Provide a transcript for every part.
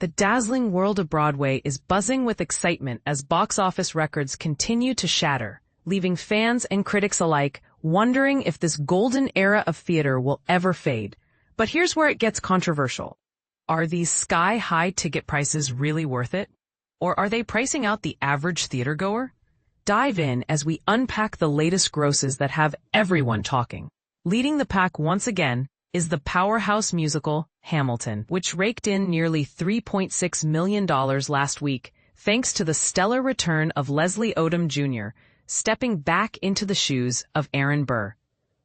The dazzling world of Broadway is buzzing with excitement as box office records continue to shatter, leaving fans and critics alike wondering if this golden era of theater will ever fade. But here's where it gets controversial. Are these sky-high ticket prices really worth it? Or are they pricing out the average theatergoer? Dive in as we unpack the latest grosses that have everyone talking. Leading the pack once again is the powerhouse musical Hamilton, which raked in nearly $3.6 million last week, thanks to the stellar return of Leslie Odom Jr., stepping back into the shoes of Aaron Burr.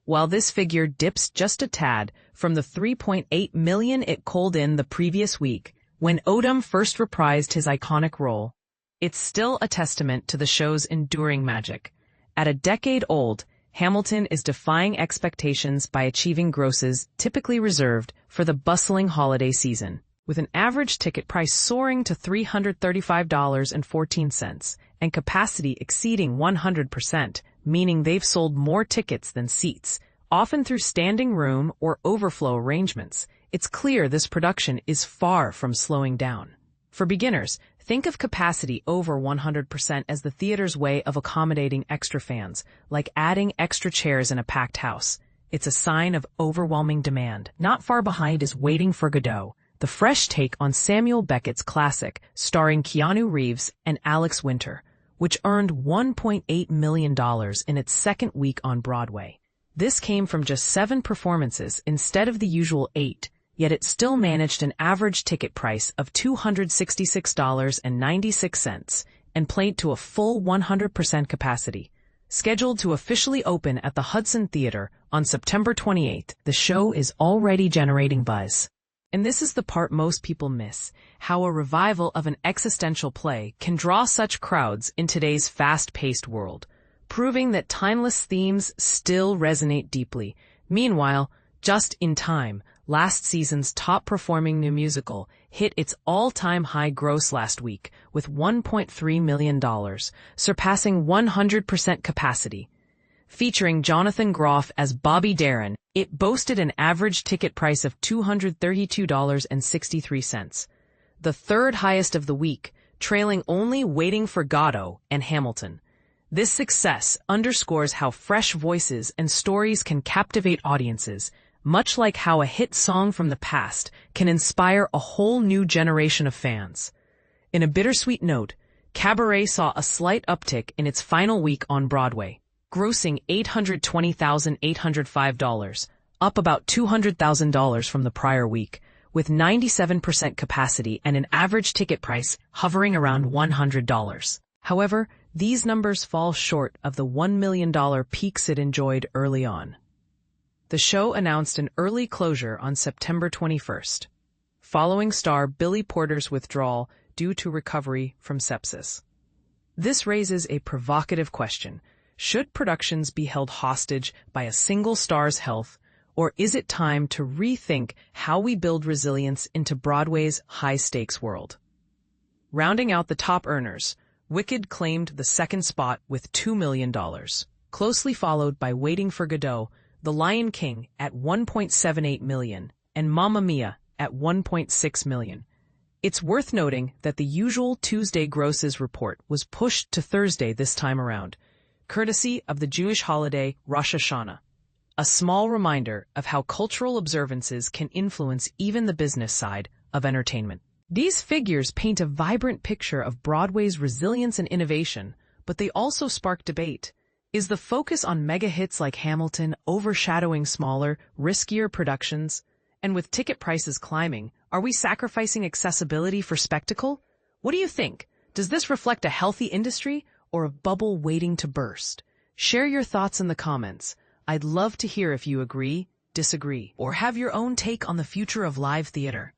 While this figure dips just a tad from the $3.8 million it culled in the previous week, when Odom first reprised his iconic role, it's still a testament to the show's enduring magic. At a decade old, Hamilton is defying expectations by achieving grosses typically reserved for the bustling holiday season, with an average ticket price soaring to $335.14 and capacity exceeding 100%, meaning they've sold more tickets than seats, often through standing room or overflow arrangements. It's clear this production is far from slowing down. For beginners, think of capacity over 100% as the theater's way of accommodating extra fans, like adding extra chairs in a packed house. It's a sign of overwhelming demand. Not far behind is Waiting for Godot, the fresh take on Samuel Beckett's classic, starring Keanu Reeves and Alex Winter, which earned $1.8 million in its second week on Broadway. This came from just 7 performances instead of the usual 8, yet it still managed an average ticket price of $266.96 and played to a full 100% capacity. Scheduled to officially open at the Hudson Theater on September 28th, the show is already generating buzz. And this is the part most people miss, how a revival of an existential play can draw such crowds in today's fast-paced world, proving that timeless themes still resonate deeply. Meanwhile, Just in Time, last season's top-performing new musical, hit its all-time high gross last week with $1.3 million, surpassing 100% capacity. Featuring Jonathan Groff as Bobby Darin, it boasted an average ticket price of $232.63, the third highest of the week, trailing only Waiting for Godot and Hamilton. This success underscores how fresh voices and stories can captivate audiences, much like how a hit song from the past can inspire a whole new generation of fans. In a bittersweet note, Cabaret saw a slight uptick in its final week on Broadway, grossing $820,805, up about $200,000 from the prior week, with 97% capacity and an average ticket price hovering around $100. However, these numbers fall short of the $1 million peaks it enjoyed early on. The show announced an early closure on September 21st, following star Billy Porter's withdrawal due to recovery from sepsis. This raises a provocative question. Should productions be held hostage by a single star's health, or is it time to rethink how we build resilience into Broadway's high-stakes world? Rounding out the top earners, Wicked claimed the second spot with $2 million, closely followed by Waiting for Godot, The Lion King at $1.78 million, and Mamma Mia at $1.6 million. It's worth noting that the usual Tuesday grosses report was pushed to Thursday this time around, courtesy of the Jewish holiday Rosh Hashanah, a small reminder of how cultural observances can influence even the business side of entertainment. These figures paint a vibrant picture of Broadway's resilience and innovation, but they also spark debate. Is the focus on mega hits like Hamilton overshadowing smaller, riskier productions? And with ticket prices climbing, are we sacrificing accessibility for spectacle? What do you think? Does this reflect a healthy industry or a bubble waiting to burst? Share your thoughts in the comments. I'd love to hear if you agree, disagree, or have your own take on the future of live theater.